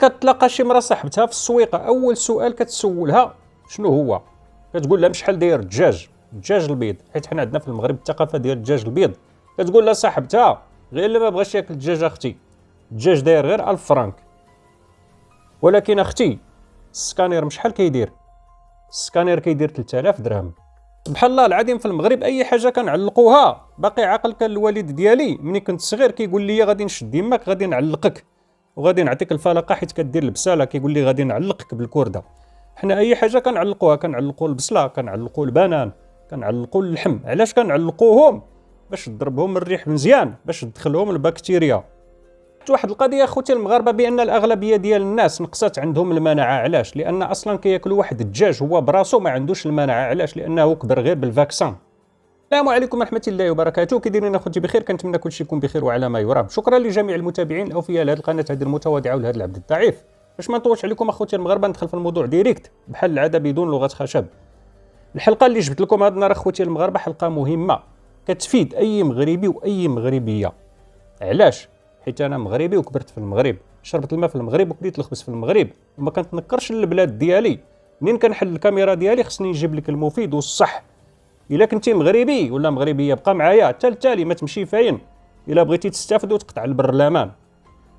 كتلاقى شي مرا صاحبتها في السويقه، اول سؤال كتسولها شنو هو؟ كتقول لها بشحال داير الدجاج البيض، حيت حنا عندنا في المغرب الثقافه ديال الدجاج البيض. كتقول لها صاحبتها غير اللي ما بغاش ياكل الدجاج اختي، الدجاج داير غير 1000 فرانك. ولكن اختي السكانير بشحال كيدير؟ السكانير كيدير 3000 درهم. سبحان الله العظيم، في المغرب اي حاجه كنعلقوها. باقي عاقل كان الوالد ديالي ملي كنت صغير كيقول لي غادي نشد يماك غادي نعلقك وغادي نعطيك الفلقه حيت كدير البساله، كيقول لي غادي نعلقك بالكرده. حنا اي حاجه كنعلقوها، كنعلقوا البصله، كنعلقوا البنان، كنعلقوا اللحم. علاش كنعلقوهم؟ باش تضربهم الريح مزيان، باش تدخلهم البكتيريا. واحد القضيه اخوتي المغاربه، بان الاغلبيه ديال الناس نقصت عندهم المناعه. علاش؟ لان اصلا كياكلوا واحد الدجاج هو براسو ما عندوش المناعه. علاش؟ لانه كبر غير بالفاكسان. السلام عليكم ورحمه الله وبركاته. كي دايرين اخوتي؟ بخير، كنتمنى كلشي يكون بخير وعلى ما يرام. شكرا لجميع المتابعين الاوفياء لهذه القناه هذه المتواضعه ولهذا العبد الضعيف. باش ما نطولش عليكم اخوتي المغاربه، ندخل في الموضوع ديريكت بحال العاده بدون لغه خشب. الحلقه اللي جبت لكم هذا النهار اخوتي المغاربه حلقه مهمه كتفيد اي مغربي واي مغربيه. علاش؟ حيت انا مغربي وكبرت في المغرب، شربت الماء في المغرب وكليت الخبز في المغرب، وما كنتنكرش البلاد ديالي. منين كنحل الكاميرا ديالي خصني نجيب لك المفيد والصح. الا كنتي مغربي ولا مغربيه بقى معايا حتى التالي، ما تمشي فين. الا بغيتي تستافد وتقطع البرلمان.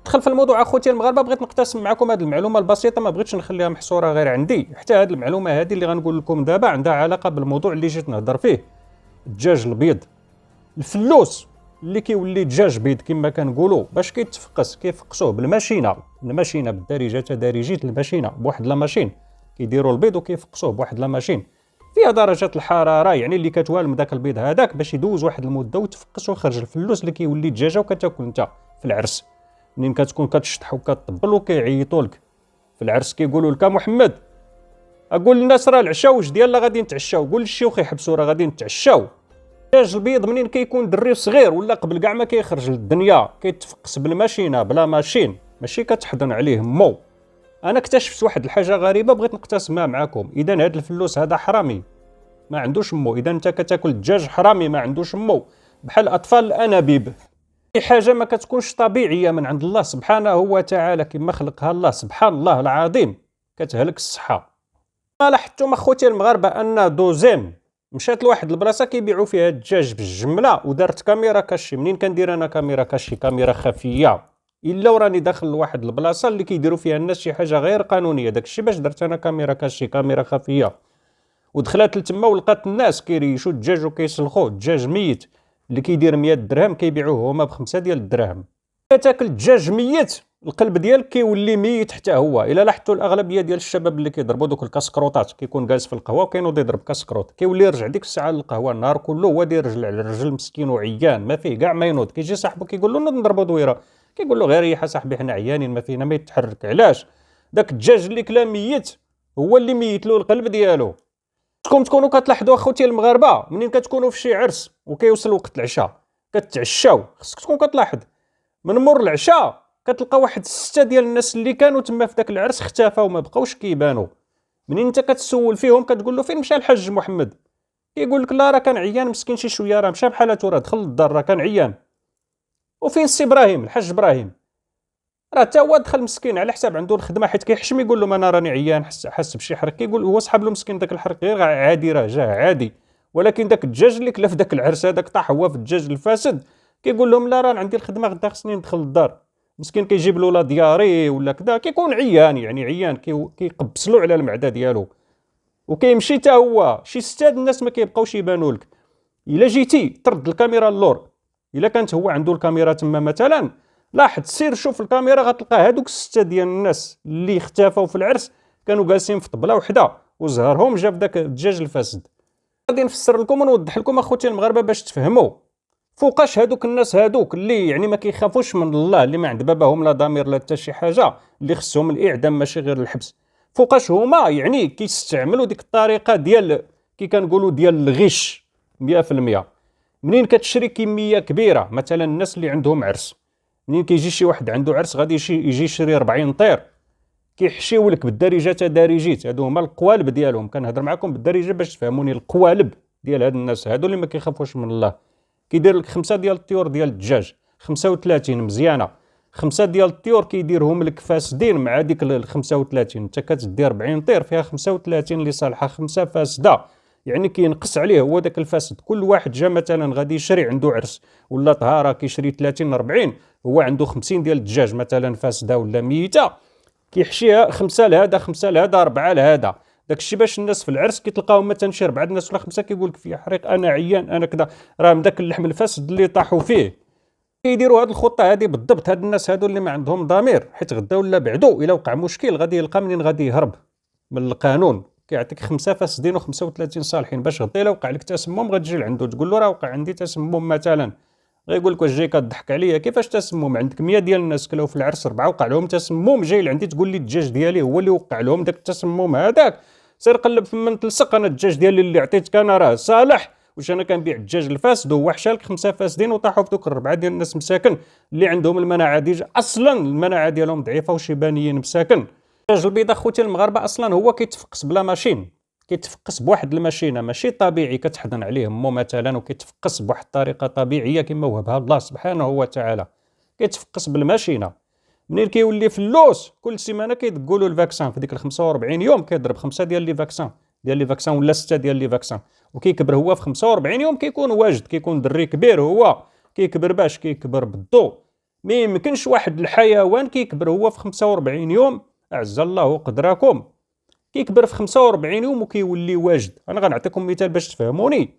دخل في الموضوع اخوتي المغاربه. بغيت نقتسم معكم هذه المعلومه البسيطه، ما بغيتش نخليها محصوره غير عندي. حتى هذه المعلومه هذه اللي غنقول لكم دابا عندها علاقه بالموضوع اللي جيت نهضر فيه، الدجاج البيض. الفلوس اللي كيولي دجاج بيض كما كنقولوا باش كيتفقس، كيفقسوه بالماشينه بالدارجه تداريجيه الماشينه، بواحد لا ماشين كيديروا البيض وكيفقسوه بواحد لا ماشين فيها درجه الحراره، يعني اللي كتوالم داك البيض هذاك باش يدوز واحد المده وتفقس ويخرج الفلوس اللي كيولي دجاجه وكتاكل انت في العرس. منين كتكون كتشطح وكتطبل وكيعيطوا لك في العرس كيقولوا لك محمد اقول للناس راه العشاء واش ديالنا غادي نتعشاو، قول للشيوخ يحبسوا راه غادي نتعشاو. الدجاج البيض منين كيكون دري صغير ولا قبل كاع ما كيخرج للدنيا كيتفقس بالماشينه بلا ماشين، ماشي كتحضن عليه مو. انا اكتشفت واحد الحاجه غريبه بغيت نقتسمها معكم. اذا هذا الفلوس هذا حرامي ما عندوش مو، اذا انت كتاكل الدجاج حرامي ما عندوش مو، بحال اطفال الانابيب. اي حاجه ما كتكونش طبيعيه من عند الله سبحانه وتعالى كما خلقها الله سبحان الله العظيم كتهلك الصحه. لاحظتم اخوتي المغاربه ان دوزين مشات لواحد البلاصه كيبيعوا فيها الدجاج بالجمله ودارت كاميرا كاشي. منين كندير انا كاميرا كاشي؟ كاميرا خفيه، الا وراني داخل لواحد البلاصه اللي كيديروا فيها الناس شي حاجه غير قانونيه. داكشي باش درت انا كاميرا كاشي، كاميرا خفيه. ودخلت لتما ولقات الناس كيريشوا الدجاج وكيسلخوه، الدجاج ميت اللي كيدير 100 درهم كيبيعوه هما ب5 ديال الدراهم. تاكل الدجاج ميت القلب ديالك كيولي ميت حتى هو. الا لاحظتوا الاغلبيه ديال الشباب اللي كيضربوا دوك الكاسكروطات، كيكون جالس في القهوه وكينوض يضرب كاسكروط، كيولي يرجع ديك الساعه للقهوه النهار كله هو داير رجل على الرجل مسكين وعيان ما فيه كاع ما ينوض. كيجي صاحبه كيقول له نوض نضربوا دويره، كيقول له غير ريح صاحبي حنا عيانين ما فينا ما يتحرك. علاش؟ داك الدجاج اللي كلا ميت هو اللي ميت له القلب ديالو. خصكم تكونوا كتلاحظوا اخوتي المغاربه منين كتكونوا في شي عرس وكيوصل وقت العشاء كتعشاو، خصك تكون كتلاحظ من مور العشاء كتلقى واحد 6 ديال الناس اللي كانوا تما في داك العرس اختفاو وما بقاوش كيبانوا. منين انت كتسول فيهم كتقول له فين مشى الحاج محمد؟ كيقول لك لا راه كان عيان مسكين شي شويه، راه مشى بحالته راه دخل للدار راه كان عيان. وفين السي ابراهيم الحاج ابراهيم؟ راه حتى هو دخل مسكين على حساب عنده الخدمه، حيت كيحشم يقول له انا راني عيان حس بشي حرق. كيقول هو صحاب له مسكين داك الحرق غير عادي راه جاه عادي. ولكن داك الدجاج اللي كلا في داك العرس هذاك طاح هو في الدجاج الفاسد كيقول لهم لا راه عندي الخدمه غدا خصني ندخل للدار. مسكين كيجيب له لا دياري ولا كذا، كيكون عيان يعني عيان كيقبس له على المعده ديالو وكيمشي حتى هو. شي 6 الناس ما كيبقاوش يبانوا لك. الا جيتي ترد الكاميرا اللور، الا كانت هو عنده الكاميرا تما مثلا لاحظ سير شوف الكاميرا غتلقى هادوك 6 ديال الناس اللي اختفوا في العرس كانوا جالسين في طبله وحده وزهرهم جا في داك الدجاج الفاسد. غادي نفسر لكم ونوضح لكم اخوتي المغاربه باش تفهموا فوقاش هادوك الناس هادوك اللي يعني ما كيخافوش من الله، اللي ما عند باباهم لا ضمير لا حتى شي حاجه، اللي خصهم الاعدام ماشي غير الحبس. فوقاش هما يعني كيستعملوا ديك الطريقه ديال كي كنقولوا ديال الغش 100%. منين كتشري كميه كبيره مثلا الناس اللي عندهم عرس، منين كيجي شي واحد عنده عرس غادي يجي يشري 40 طير كيحشيو لك بالدارجه تداريجيت. هادو هما القوالب ديالهم، كنهضر معكم بالدارجه باش تفهموني. القوالب ديال هاد الناس هادو اللي ما كيخافوش من الله كيدير لك 5 ديال الطيور ديال الدجاج 35 مزيانه 5 ديال الطيور كيديرهم لك فاسدين مع ديك ال 35. انت كتدي 40 طير فيها 35 اللي صالحه، 5 فاسده، يعني كينقص عليه هو داك الفاسد. كل واحد جا مثلا غادي يشري عنده عرس ولا طهاره كيشري 30 40، هو عنده 50 ديال الدجاج مثلا فاسده ولا ميته، كيحشيها 5 لهذا 5 لهذا 4 لهذا. داكشي باش الناس في العرس كيتلقاهم مثلا شي 4 الناس ولا 5 كيقول لك فيه حريق، انا عيان انا كذا، راه من داك اللحم الفاسد اللي طاحوا فيه. كيديروا هاد الخطه هادي بالضبط. هاد الناس هادو اللي ما عندهم ضمير، حيت غدا ولا بعدو الا وقع مشكل غادي يلقى منين غادي يهرب من القانون. كيعطيك 5 فاسدين و35 صالحين، باش غدا الا وقع لك تسمم غتجي لعندو تقول له راه وقع عندي تسمم مثلا، غيقول لك واش جاي كضحك عليا؟ كيفاش تسمم؟ عندك 100 ديال الناس كلاو في العرس 4 وقع لهم تسمم، جاي لعندي تقول لي الدجاج ديالي هو اللي وقع لهم داك التسمم هذاك؟ سير قلب في من تلصق، انا الدجاج ديالي اللي عطيتك انا راه صالح. واش انا كنبيع الدجاج الفاسد؟ هو حشالك 5 فاسدين وطاحوا في دوك 4 ديال الناس مساكن اللي عندهم المناعه اصلا المناعه ديالهم ضعيفه وشيبانيين مساكن. الدجاج البيض اخوتي المغاربه اصلا هو كيتفقس بلا ماشين، كيتفقس بواحد الماشينه ماشي طبيعي كتحضن عليه مو مثلا، وكيتفقس بواحد الطريقه طبيعيه كما وهبها الله سبحانه وتعالى. كيتفقس بالماشينه. منين كيولي فلوس كل سيمانه كيدقوا له الفاكسان في ديك ال 45 يوم، كيضرب 5 ديال لي فاكسان ولا 6 ديال لي فاكسان، وكيكبر هو في 45 يوم كيكون واجد، كيكون دري كبير. هو كيكبر باش كيكبر بالضو. ما يمكنش واحد الحيوان كيكبر هو في 45 يوم، اعز الله قدركم، كيكبر في 45 يوم وكيولي واجد. انا غنعطيكم مثال باش تفهموني.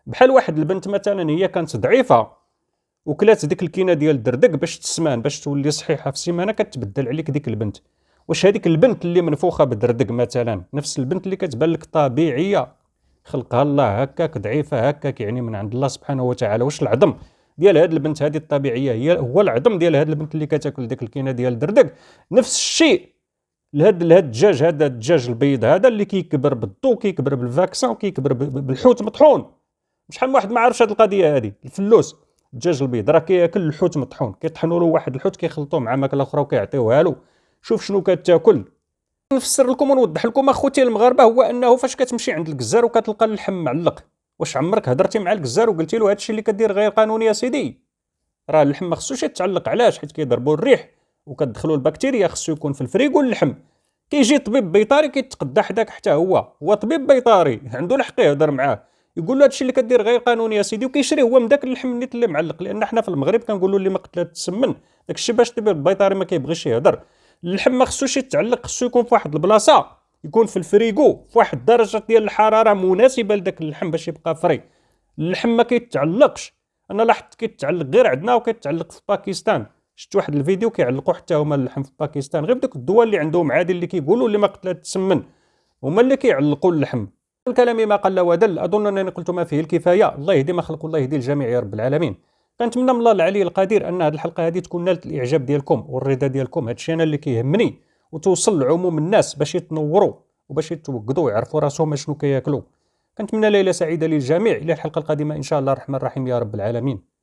بحال واحد البنت مثلا هي كانت ضعيفه وكلات ديك الكينه ديال الدردك باش تسمان باش تولي صحيحه، في السيمانه كتبدل عليك ديك البنت. واش هذيك البنت اللي منفوخه بالدردك مثلا نفس البنت اللي كتبان لك طبيعيه خلقها الله هكاك ضعيفه هكاك يعني من عند الله سبحانه وتعالى؟ واش العظم ديال هاد البنت هذه الطبيعيه هو العظم ديال هاد البنت اللي كتاكل ديك الكينه ديال الدردك؟ نفس الشيء لهاد الدجاج، هذا الدجاج البيض هذا اللي كيكبر بالضو، كيكبر بالفاكسان، وكيكبر بالحوت مطحون. شحال من واحد ما عرفش هاد القضيه هذه. الفلوس الدجاج البيض راه كياكل الحوت مطحون، كيطحنوا له واحد الحوت كيخلطوه مع ماكله اخرى وكيعطيوها له. شوف شنو كتاكل. نفسر لكم ونوضح لكم اخوتي المغاربه، هو انه فاش كتمشي عند الجزار وكتلقى اللحم معلق، واش عمرك هضرتي مع الجزار وقلتي له هادشي اللي كدير غير قانوني يا سيدي؟ راه اللحم ما خصوش يتعلق. علاش؟ حيت كيضربوا الريح وكتدخلوا البكتيريا، خصو يكون في الفريغو اللحم. كيجي طبيب بيطاري كيتقدى حداك حتى هو طبيب بيطاري عنده الحق يهضر معاه، يقول له هادشي اللي كدير غير قانوني يا سيدي، وكيشري هو من داك اللحم نيت اللي معلق. لان حنا في المغرب كنقولوا اللي ما قتلات تسمن، داكشي باش الطبيب البيطاري ما كيبغيش يهضر. اللحم ما خصوش يتعلق، خصو يكون في واحد البلاصه، يكون في الفريغو في واحد الدرجه ديال الحراره مناسبه لذاك اللحم باش يبقى فري. اللحم ما كيتعلقش. انا لاحظت كيتعلق غير عندنا وكيتعلق في باكستان. شفت واحد الفيديو كيعلقوا حتى هما اللحم في باكستان، غير بدوك الدول اللي عندهم عادي اللي كيقولوا اللي ما قتلات تسمن هما اللي كيعلقوا اللحم. الكلام ما قل ودل، اظن انني قلت ما فيه الكفايه. الله يهدي ما خلق، الله يهدي الجميع يا رب العالمين. كنتمنى من الله العلي القدير ان هذه الحلقه هذه تكون نالت الاعجاب ديالكم والرضا ديالكم. هادشي انا اللي كيهمني، وتوصل لعموم الناس باش يتنوروا وباش يتوقدوا ويعرفوا راسهم شنو كياكلوا. كنتمنى ليله سعيده للجميع. الى الحلقه القادمه ان شاء الله الرحمن الرحيم يا رب العالمين.